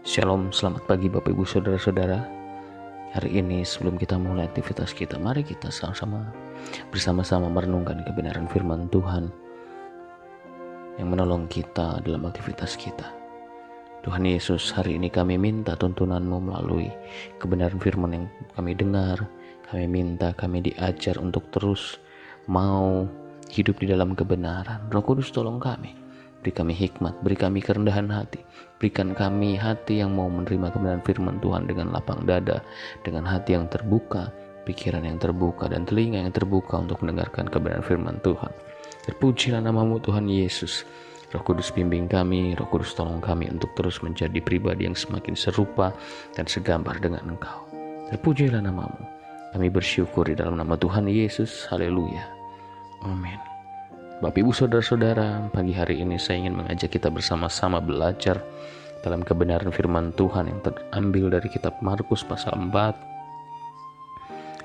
Shalom, selamat pagi Bapak Ibu Saudara-saudara. Hari ini sebelum kita mulai aktivitas kita, mari kita bersama-sama merenungkan kebenaran firman Tuhan yang menolong kita dalam aktivitas kita. Tuhan Yesus, hari ini kami minta tuntunan-Mu melalui kebenaran firman yang kami dengar. Kami minta kami diajar untuk terus mau hidup di dalam kebenaran. Roh Kudus tolong kami. Beri kami hikmat, beri kami kerendahan hati. Berikan kami hati yang mau menerima kebenaran firman Tuhan dengan lapang dada, dengan hati yang terbuka, pikiran yang terbuka, dan telinga yang terbuka untuk mendengarkan kebenaran firman Tuhan. Terpujilah nama-Mu Tuhan Yesus. Roh Kudus bimbing kami, Roh Kudus tolong kami untuk terus menjadi pribadi yang semakin serupa dan segambar dengan Engkau. Terpujilah nama-Mu. Kami bersyukur di dalam nama Tuhan Yesus. Haleluya. Amin. Bapak Ibu Saudara-saudara, pagi hari ini saya ingin mengajak kita bersama-sama belajar dalam kebenaran firman Tuhan yang terambil dari kitab Markus pasal 4.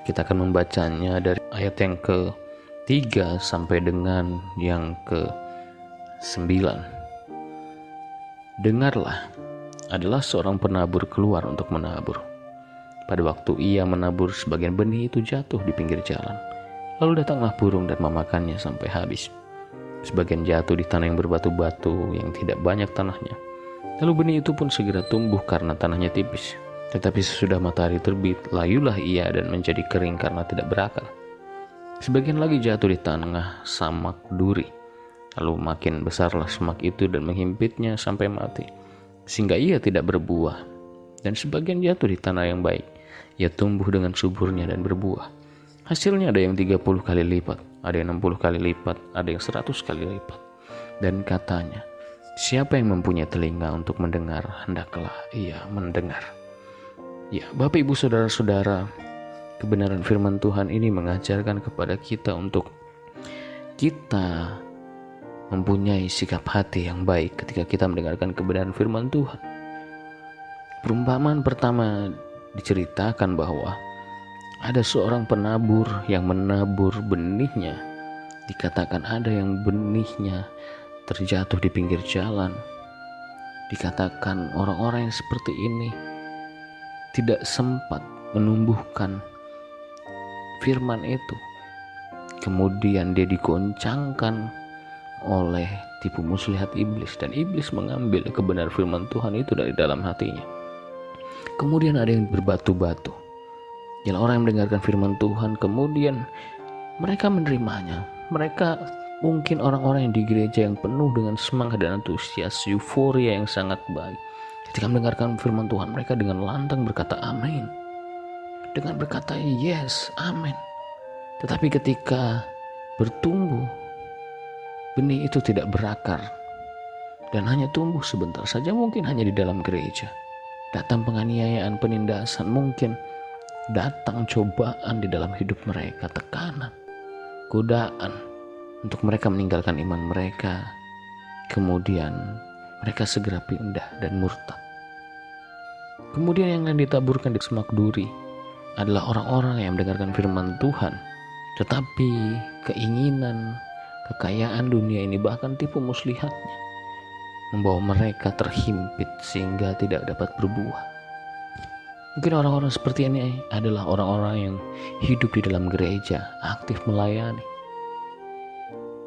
Kita akan membacanya dari ayat yang ke-3 sampai dengan yang ke-9. Dengarlah, adalah seorang penabur keluar untuk menabur. Pada waktu ia menabur, sebagian benih itu jatuh di pinggir jalan. Lalu datanglah burung dan memakannya sampai habis. Sebagian jatuh di tanah yang berbatu-batu yang tidak banyak tanahnya. Lalu benih itu pun segera tumbuh karena tanahnya tipis. Tetapi sesudah matahari terbit, layulah ia dan menjadi kering karena tidak berakar. Sebagian lagi jatuh di tengah samak duri. Lalu makin besarlah semak itu dan menghimpitnya sampai mati, sehingga ia tidak berbuah. Dan sebagian jatuh di tanah yang baik. Ia tumbuh dengan suburnya dan berbuah. Hasilnya ada yang 30 kali lipat, ada yang 60 kali lipat, ada yang 100 kali lipat. Dan katanya, siapa yang mempunyai telinga untuk mendengar, hendaklah ia mendengar. Ya, Bapak Ibu Saudara-saudara, kebenaran firman Tuhan ini mengajarkan kepada kita untuk kita mempunyai sikap hati yang baik ketika kita mendengarkan kebenaran firman Tuhan. Perumpamaan pertama diceritakan bahwa ada seorang penabur yang menabur benihnya. Dikatakan ada yang benihnya terjatuh di pinggir jalan. Dikatakan orang-orang yang seperti ini tidak sempat menumbuhkan firman itu. Kemudian dia digoncangkan oleh tipu muslihat iblis, dan iblis mengambil kebenaran firman Tuhan itu dari dalam hatinya. Kemudian ada yang berbatu-batu. Ialah orang yang mendengarkan firman Tuhan, kemudian mereka menerimanya. Mereka mungkin orang-orang yang di gereja yang penuh dengan semangat dan antusias, euforia yang sangat baik. Ketika mendengarkan firman Tuhan, mereka dengan lantang berkata amin. Dengan berkata yes, amin. Tetapi ketika bertumbuh, benih itu tidak berakar dan hanya tumbuh sebentar saja, mungkin hanya di dalam gereja. Datang penganiayaan, penindasan, mungkin datang cobaan di dalam hidup mereka, tekanan, godaan untuk mereka meninggalkan iman mereka. Kemudian mereka segera pindah dan murtad. Kemudian yang lain ditaburkan di semak duri adalah orang-orang yang mendengarkan firman Tuhan, tetapi keinginan, kekayaan dunia ini, bahkan tipu muslihatnya, membawa mereka terhimpit sehingga tidak dapat berbuah. Mungkin orang-orang seperti ini adalah orang-orang yang hidup di dalam gereja, aktif melayani,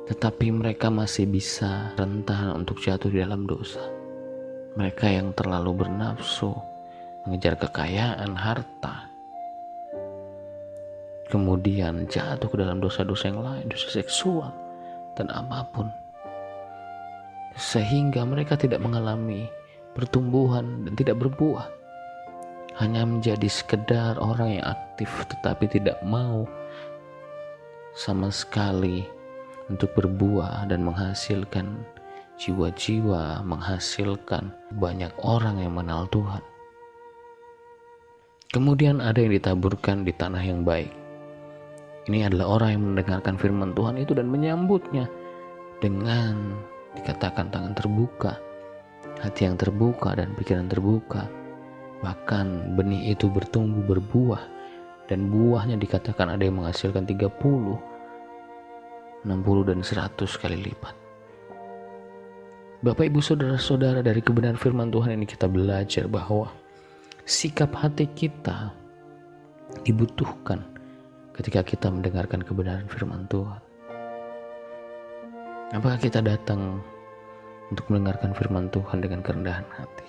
tetapi mereka masih bisa rentan untuk jatuh di dalam dosa. Mereka yang terlalu bernafsu, mengejar kekayaan, harta, kemudian jatuh ke dalam dosa-dosa yang lain, dosa seksual, dan apapun. Sehingga mereka tidak mengalami pertumbuhan dan tidak berbuah. Hanya menjadi sekedar orang yang aktif tetapi tidak mau sama sekali untuk berbuah dan menghasilkan jiwa-jiwa, menghasilkan banyak orang yang mengenal Tuhan. Kemudian ada yang ditaburkan di tanah yang baik. Ini adalah orang yang mendengarkan firman Tuhan itu dan menyambutnya dengan dikatakan tangan terbuka, hati yang terbuka, dan pikiran terbuka. Bahkan benih itu bertumbuh, berbuah, dan buahnya dikatakan ada yang menghasilkan 30, 60, dan 100 kali lipat. Bapak Ibu Saudara-saudara, dari kebenaran firman Tuhan ini kita belajar bahwa sikap hati kita dibutuhkan ketika kita mendengarkan kebenaran firman Tuhan. Apakah kita datang untuk mendengarkan firman Tuhan dengan kerendahan hati?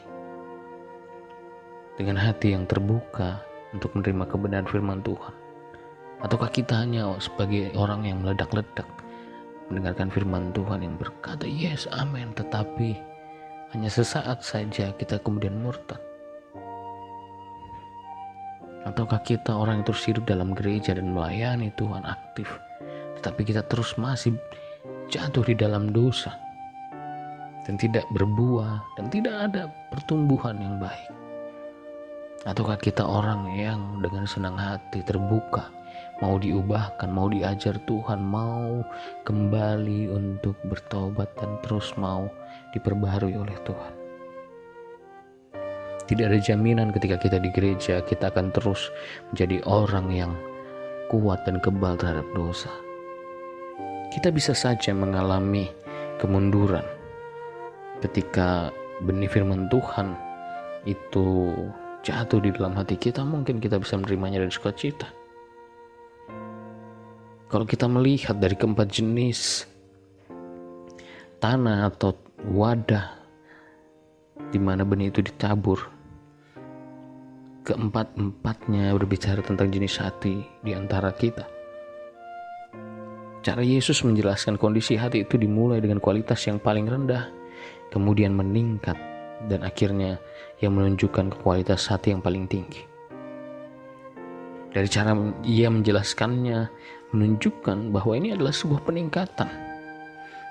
Dengan hati yang terbuka untuk menerima kebenaran firman Tuhan? Ataukah kita hanya sebagai orang yang meledak-ledak mendengarkan firman Tuhan yang berkata yes, amin, tetapi hanya sesaat saja kita kemudian murtad? Ataukah kita orang yang terus hidup dalam gereja dan melayani Tuhan aktif, tetapi kita terus masih jatuh di dalam dosa dan tidak berbuah dan tidak ada pertumbuhan yang baik? Ataukah kita orang yang dengan senang hati terbuka, mau diubahkan, mau diajar Tuhan, mau kembali untuk bertobat dan terus mau diperbaharui oleh Tuhan? Tidak ada jaminan ketika kita di gereja kita akan terus menjadi orang yang kuat dan kebal terhadap dosa. Kita bisa saja mengalami kemunduran ketika benih firman Tuhan itu jatuh di dalam hati kita. Mungkin kita bisa menerimanya dari sukacita. Kalau kita melihat dari keempat jenis tanah atau wadah di mana benih itu ditabur, keempat-empatnya berbicara tentang jenis hati di antara kita. Cara Yesus menjelaskan kondisi hati itu dimulai dengan kualitas yang paling rendah, kemudian meningkat, dan akhirnya yang menunjukkan ke kualitas hati yang paling tinggi. Dari cara ia menjelaskannya menunjukkan bahwa ini adalah sebuah peningkatan.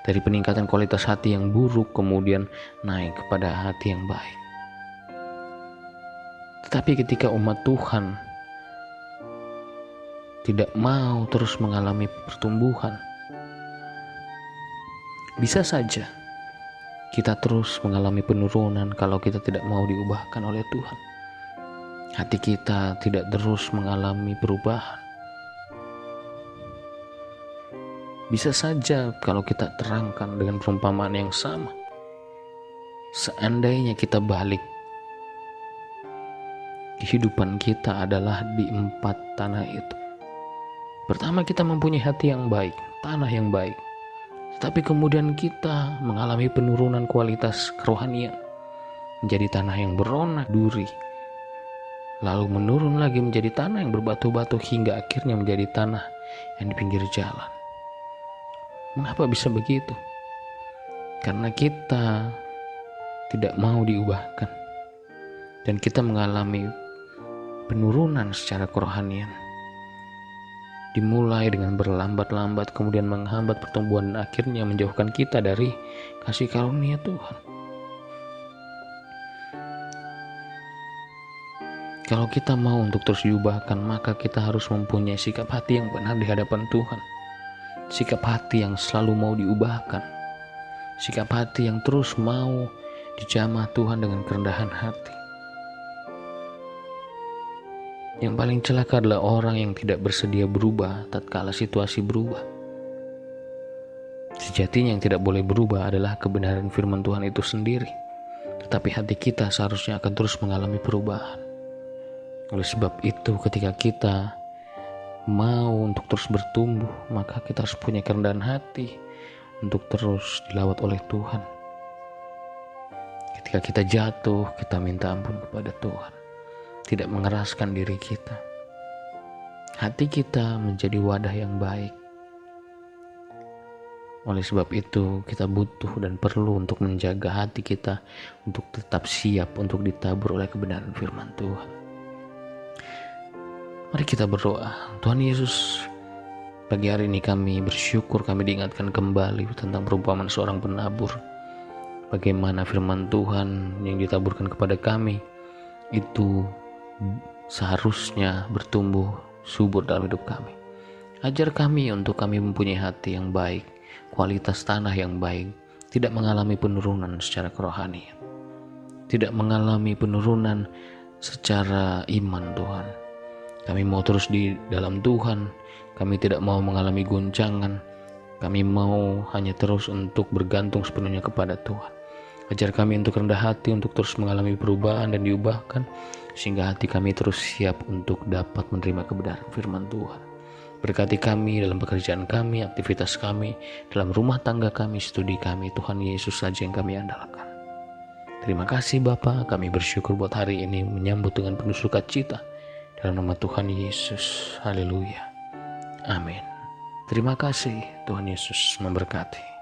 Dari peningkatan kualitas hati yang buruk kemudian naik kepada hati yang baik. Tetapi ketika umat Tuhan tidak mau terus mengalami pertumbuhan, bisa saja kita terus mengalami penurunan kalau kita tidak mau diubahkan oleh Tuhan. Hati kita tidak terus mengalami perubahan. Bisa saja kalau kita terangkan dengan perumpamaan yang sama. Seandainya kita balik, kehidupan kita adalah di 4 tanah itu. Pertama, kita mempunyai hati yang baik, tanah yang baik. Tapi kemudian kita mengalami penurunan kualitas kerohanian menjadi tanah yang berona duri, lalu menurun lagi menjadi tanah yang berbatu-batu hingga akhirnya menjadi tanah yang di pinggir jalan. Mengapa bisa begitu? Karena kita tidak mau diubahkan dan kita mengalami penurunan secara kerohanian. Dimulai dengan berlambat-lambat, kemudian menghambat pertumbuhan dan akhirnya menjauhkan kita dari kasih karunia Tuhan. Kalau kita mau untuk terus diubahkan, maka kita harus mempunyai sikap hati yang benar di hadapan Tuhan. Sikap hati yang selalu mau diubahkan. Sikap hati yang terus mau dijamah Tuhan dengan kerendahan hati. Yang paling celaka adalah orang yang tidak bersedia berubah tatkala situasi berubah. Sejatinya yang tidak boleh berubah adalah kebenaran firman Tuhan itu sendiri. Tetapi hati kita seharusnya akan terus mengalami perubahan. Oleh sebab itu, ketika kita mau untuk terus bertumbuh, maka kita harus punya kerendahan hati untuk terus dilawat oleh Tuhan. Ketika kita jatuh, kita minta ampun kepada Tuhan. Tidak mengeraskan diri kita. Hati kita menjadi wadah yang baik. Oleh sebab itu, kita butuh dan perlu untuk menjaga hati kita untuk tetap siap untuk ditabur oleh kebenaran firman Tuhan. Mari kita berdoa. Tuhan Yesus, pagi hari ini kami bersyukur kami diingatkan kembali tentang perumpamaan seorang penabur. Bagaimana firman Tuhan yang ditaburkan kepada kami itu seharusnya bertumbuh subur dalam hidup kami. Ajar kami untuk kami mempunyai hati yang baik, kualitas tanah yang baik, tidak mengalami penurunan secara kerohanian, tidak mengalami penurunan secara iman Tuhan. Kami mau terus di dalam Tuhan, kami tidak mau mengalami goncangan, kami mau hanya terus untuk bergantung sepenuhnya kepada Tuhan. Ajar kami untuk rendah hati, untuk terus mengalami perubahan dan diubahkan, sehingga hati kami terus siap untuk dapat menerima kebenaran firman Tuhan. Berkati kami dalam pekerjaan kami, aktivitas kami, dalam rumah tangga kami, studi kami. Tuhan Yesus saja yang kami andalkan. Terima kasih Bapa, kami bersyukur buat hari ini menyambut dengan penuh sukacita. Dalam nama Tuhan Yesus, haleluya, amin. Terima kasih, Tuhan Yesus memberkati.